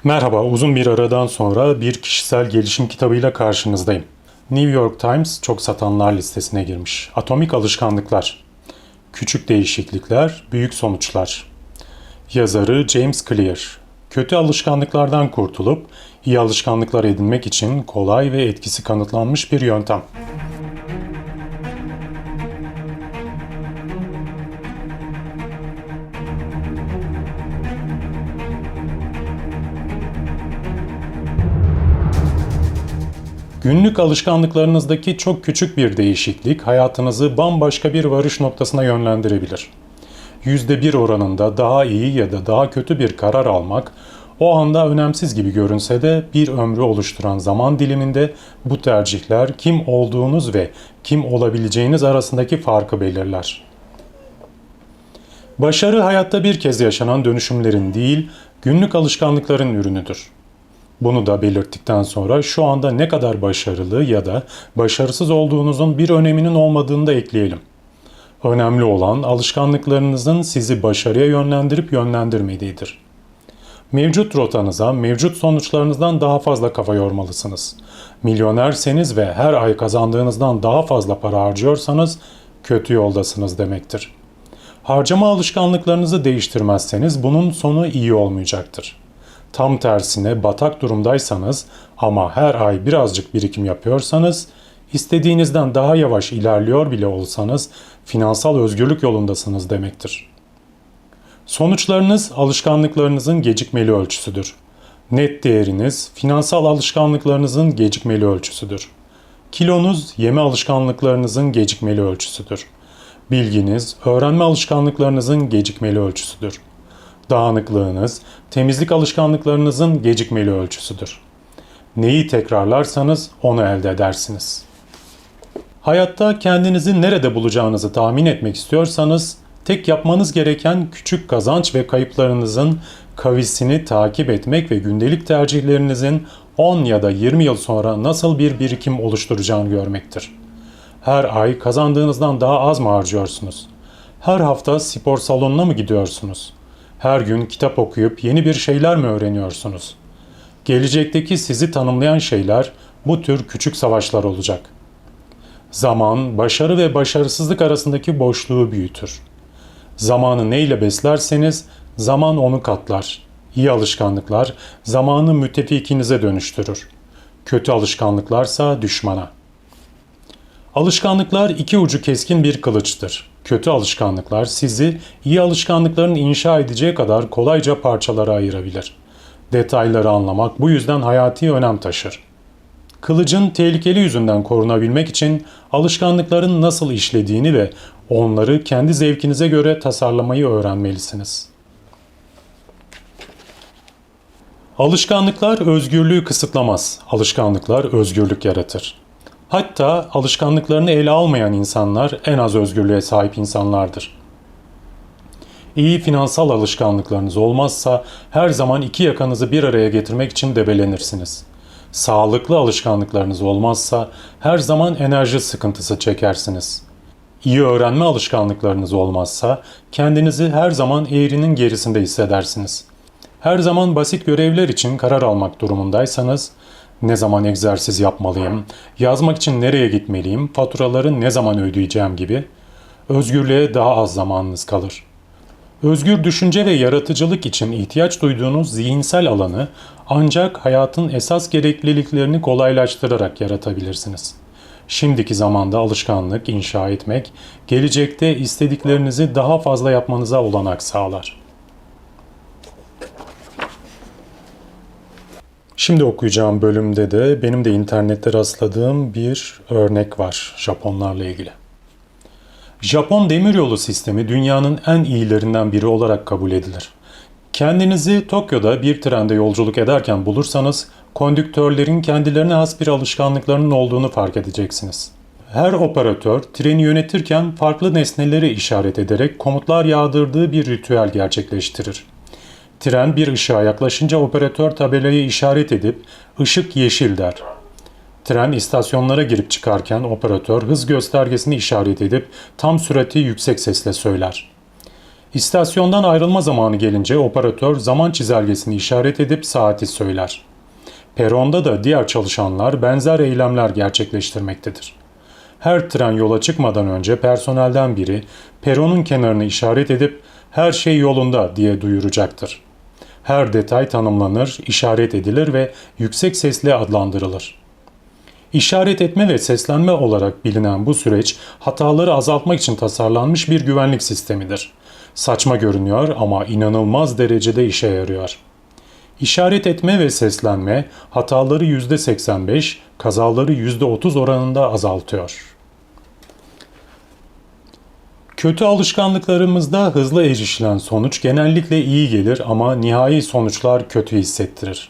Merhaba, uzun bir aradan sonra bir kişisel gelişim kitabıyla karşınızdayım. New York Times çok satanlar listesine girmiş. Atomik Alışkanlıklar. Küçük değişiklikler, büyük sonuçlar. Yazarı James Clear. Kötü alışkanlıklardan kurtulup iyi alışkanlıklar edinmek için kolay ve etkisi kanıtlanmış bir yöntem. Günlük alışkanlıklarınızdaki çok küçük bir değişiklik hayatınızı bambaşka bir varış noktasına yönlendirebilir. %1 oranında daha iyi ya da daha kötü bir karar almak, o anda önemsiz gibi görünse de bir ömrü oluşturan zaman diliminde bu tercihler kim olduğunuz ve kim olabileceğiniz arasındaki farkı belirler. Başarı hayatta bir kez yaşanan dönüşümlerin değil, günlük alışkanlıkların ürünüdür. Bunu da belirttikten sonra şu anda ne kadar başarılı ya da başarısız olduğunuzun bir öneminin olmadığını da ekleyelim. Önemli olan alışkanlıklarınızın sizi başarıya yönlendirip yönlendirmediğidir. Mevcut rotanıza, mevcut sonuçlarınızdan daha fazla kafa yormalısınız. Milyonerseniz ve her ay kazandığınızdan daha fazla para harcıyorsanız kötü yoldasınız demektir. Harcama alışkanlıklarınızı değiştirmezseniz bunun sonu iyi olmayacaktır. Tam tersine batak durumdaysanız ama her ay birazcık birikim yapıyorsanız, istediğinizden daha yavaş ilerliyor bile olsanız finansal özgürlük yolundasınız demektir. Sonuçlarınız alışkanlıklarınızın gecikmeli ölçüsüdür. Net değeriniz finansal alışkanlıklarınızın gecikmeli ölçüsüdür. Kilonuz yeme alışkanlıklarınızın gecikmeli ölçüsüdür. Bilginiz öğrenme alışkanlıklarınızın gecikmeli ölçüsüdür. Dağınıklığınız, temizlik alışkanlıklarınızın gecikmeli ölçüsüdür. Neyi tekrarlarsanız onu elde edersiniz. Hayatta kendinizi nerede bulacağınızı tahmin etmek istiyorsanız, tek yapmanız gereken küçük kazanç ve kayıplarınızın kavisini takip etmek ve gündelik tercihlerinizin 10 ya da 20 yıl sonra nasıl bir birikim oluşturacağını görmektir. Her ay kazandığınızdan daha az mı harcıyorsunuz? Her hafta spor salonuna mı gidiyorsunuz? Her gün kitap okuyup yeni bir şeyler mi öğreniyorsunuz? Gelecekteki sizi tanımlayan şeyler bu tür küçük savaşlar olacak. Zaman, başarı ve başarısızlık arasındaki boşluğu büyütür. Zamanı neyle beslerseniz zaman onu katlar. İyi alışkanlıklar zamanı müttefikinize dönüştürür. Kötü alışkanlıklarsa düşmana. Alışkanlıklar iki ucu keskin bir kılıçtır. Kötü alışkanlıklar sizi iyi alışkanlıkların inşa edeceği kadar kolayca parçalara ayırabilir. Detayları anlamak bu yüzden hayati önem taşır. Kılıcın tehlikeli yüzünden korunabilmek için alışkanlıkların nasıl işlediğini ve onları kendi zevkinize göre tasarlamayı öğrenmelisiniz. Alışkanlıklar özgürlüğü kısıtlamaz. Alışkanlıklar özgürlük yaratır. Hatta alışkanlıklarını ele almayan insanlar en az özgürlüğe sahip insanlardır. İyi finansal alışkanlıklarınız olmazsa her zaman iki yakanızı bir araya getirmek için debelenirsiniz. Sağlıklı alışkanlıklarınız olmazsa her zaman enerji sıkıntısı çekersiniz. İyi öğrenme alışkanlıklarınız olmazsa kendinizi her zaman eğrinin gerisinde hissedersiniz. Her zaman basit görevler için karar almak durumundaysanız, ne zaman egzersiz yapmalıyım, yazmak için nereye gitmeliyim, faturaları ne zaman ödeyeceğim gibi özgürlüğe daha az zamanınız kalır. Özgür düşünce ve yaratıcılık için ihtiyaç duyduğunuz zihinsel alanı ancak hayatın esas gerekliliklerini kolaylaştırarak yaratabilirsiniz. Şimdiki zamanda alışkanlık inşa etmek, gelecekte istediklerinizi daha fazla yapmanıza olanak sağlar. Şimdi okuyacağım bölümde de benim de internette rastladığım bir örnek var Japonlarla ilgili. Japon demiryolu sistemi dünyanın en iyilerinden biri olarak kabul edilir. Kendinizi Tokyo'da bir trende yolculuk ederken bulursanız, kondüktörlerin kendilerine has bir alışkanlıklarının olduğunu fark edeceksiniz. Her operatör treni yönetirken farklı nesneleri işaret ederek komutlar yağdırdığı bir ritüel gerçekleştirir. Tren bir ışığa yaklaşınca operatör tabelayı işaret edip ışık yeşil der. Tren istasyonlara girip çıkarken operatör hız göstergesini işaret edip tam sürati yüksek sesle söyler. İstasyondan ayrılma zamanı gelince operatör zaman çizelgesini işaret edip saati söyler. Peronda da diğer çalışanlar benzer eylemler gerçekleştirmektedir. Her tren yola çıkmadan önce personelden biri peronun kenarını işaret edip her şey yolunda diye duyuracaktır. Her detay tanımlanır, işaret edilir ve yüksek sesle adlandırılır. İşaret etme ve seslenme olarak bilinen bu süreç hataları azaltmak için tasarlanmış bir güvenlik sistemidir. Saçma görünüyor ama inanılmaz derecede işe yarıyor. İşaret etme ve seslenme hataları %85, kazaları %30 oranında azaltıyor. Kötü alışkanlıklarımızda hızlı erişilen sonuç genellikle iyi gelir ama nihai sonuçlar kötü hissettirir.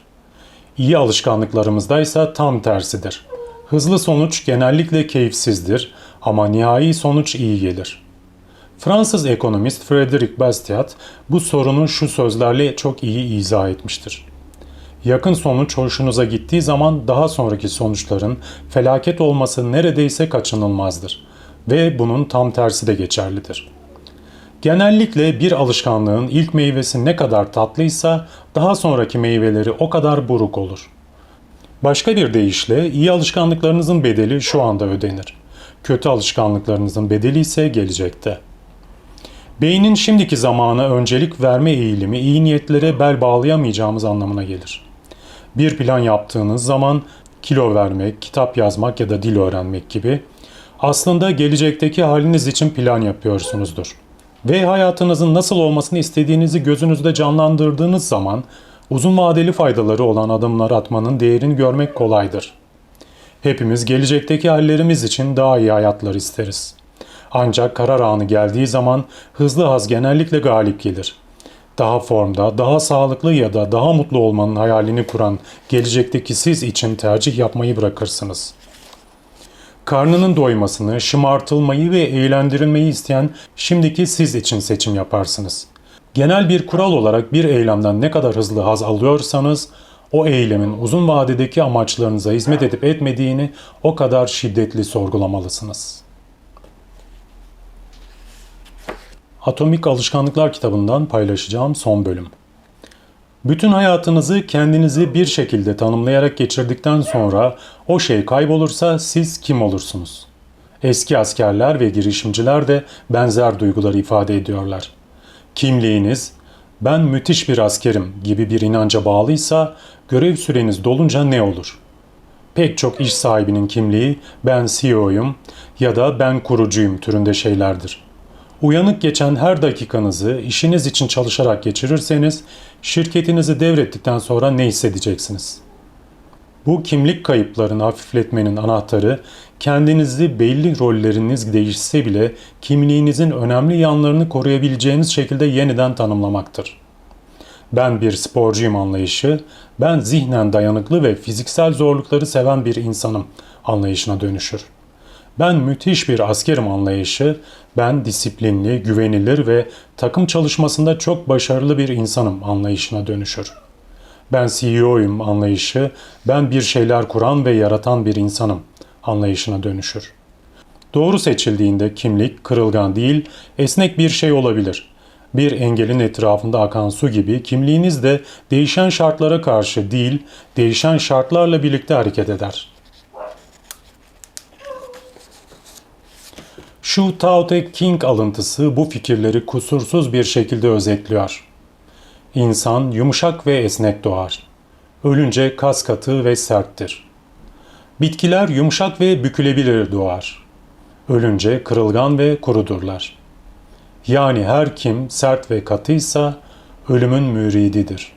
İyi alışkanlıklarımızda ise tam tersidir. Hızlı sonuç genellikle keyifsizdir ama nihai sonuç iyi gelir. Fransız ekonomist Frédéric Bastiat bu sorunu şu sözlerle çok iyi izah etmiştir. Yakın sonuç hoşunuza gittiği zaman daha sonraki sonuçların felaket olması neredeyse kaçınılmazdır. Ve bunun tam tersi de geçerlidir. Genellikle bir alışkanlığın ilk meyvesi ne kadar tatlıysa daha sonraki meyveleri o kadar buruk olur. Başka bir deyişle iyi alışkanlıklarınızın bedeli şu anda ödenir. Kötü alışkanlıklarınızın bedeli ise gelecekte. Beynin şimdiki zamana öncelik verme eğilimi iyi niyetlere bel bağlayamayacağımız anlamına gelir. Bir plan yaptığınız zaman kilo vermek, kitap yazmak ya da dil öğrenmek gibi aslında gelecekteki haliniz için plan yapıyorsunuzdur. Ve hayatınızın nasıl olmasını istediğinizi gözünüzde canlandırdığınız zaman uzun vadeli faydaları olan adımlar atmanın değerini görmek kolaydır. Hepimiz gelecekteki hallerimiz için daha iyi hayatlar isteriz. Ancak karar anı geldiği zaman hızlı haz genellikle galip gelir. Daha formda, daha sağlıklı ya da daha mutlu olmanın hayalini kuran gelecekteki siz için tercih yapmayı bırakırsınız. Karnının doymasını, şımartılmayı ve eğlendirilmeyi isteyen şimdiki siz için seçim yaparsınız. Genel bir kural olarak bir eylemden ne kadar hızlı haz alıyorsanız, o eylemin uzun vadedeki amaçlarınıza hizmet edip etmediğini o kadar şiddetli sorgulamalısınız. Atomik Alışkanlıklar kitabından paylaşacağım son bölüm. Bütün hayatınızı kendinizi bir şekilde tanımlayarak geçirdikten sonra o şey kaybolursa siz kim olursunuz? Eski askerler ve girişimciler de benzer duyguları ifade ediyorlar. Kimliğiniz, ben müthiş bir askerim gibi bir inanca bağlıysa görev süreniz dolunca ne olur? Pek çok iş sahibinin kimliği ben CEO'yum ya da ben kurucuyum türünde şeylerdir. Uyanık geçen her dakikanızı işiniz için çalışarak geçirirseniz şirketinizi devrettikten sonra ne hissedeceksiniz? Bu kimlik kayıplarını hafifletmenin anahtarı kendinizi belli rolleriniz değişse bile kimliğinizin önemli yanlarını koruyabileceğiniz şekilde yeniden tanımlamaktır. Ben bir sporcuyum anlayışı, ben zihnen dayanıklı ve fiziksel zorlukları seven bir insanım anlayışına dönüşür. Ben müthiş bir askerim anlayışı, ben disiplinli, güvenilir ve takım çalışmasında çok başarılı bir insanım anlayışına dönüşür. Ben CEO'yum anlayışı, ben bir şeyler kuran ve yaratan bir insanım anlayışına dönüşür. Doğru seçildiğinde kimlik kırılgan değil, esnek bir şey olabilir. Bir engelin etrafında akan su gibi kimliğiniz de değişen şartlara karşı değil, değişen şartlarla birlikte hareket eder. Şu Tao Te Ching alıntısı bu fikirleri kusursuz bir şekilde özetliyor. İnsan yumuşak ve esnek doğar. Ölünce kas katı ve serttir. Bitkiler yumuşak ve bükülebilir doğar. Ölünce kırılgan ve kurudurlar. Yani her kim sert ve katıysa ölümün mürididir.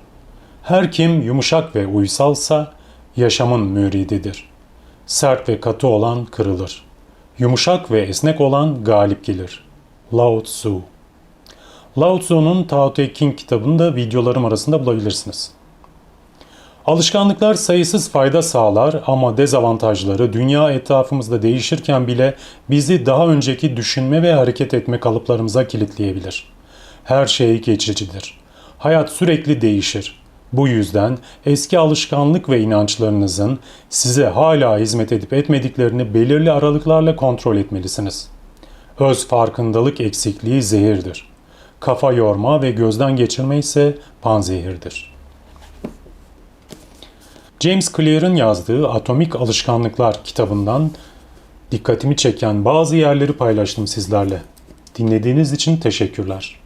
Her kim yumuşak ve uysalsa yaşamın mürididir. Sert ve katı olan kırılır. Yumuşak ve esnek olan galip gelir. Lao Tzu. Lao Tzu'nun Tao Te Ching kitabını da videolarım arasında bulabilirsiniz. Alışkanlıklar sayısız fayda sağlar ama dezavantajları dünya etrafımızda değişirken bile bizi daha önceki düşünme ve hareket etme kalıplarımıza kilitleyebilir. Her şey geçicidir. Hayat sürekli değişir. Bu yüzden eski alışkanlık ve inançlarınızın size hala hizmet edip etmediklerini belirli aralıklarla kontrol etmelisiniz. Öz farkındalık eksikliği zehirdir. kafa yorma ve gözden geçirme ise panzehirdir. James Clear'ın yazdığı Atomik Alışkanlıklar kitabından dikkatimi çeken bazı yerleri paylaştım sizlerle. Dinlediğiniz için teşekkürler.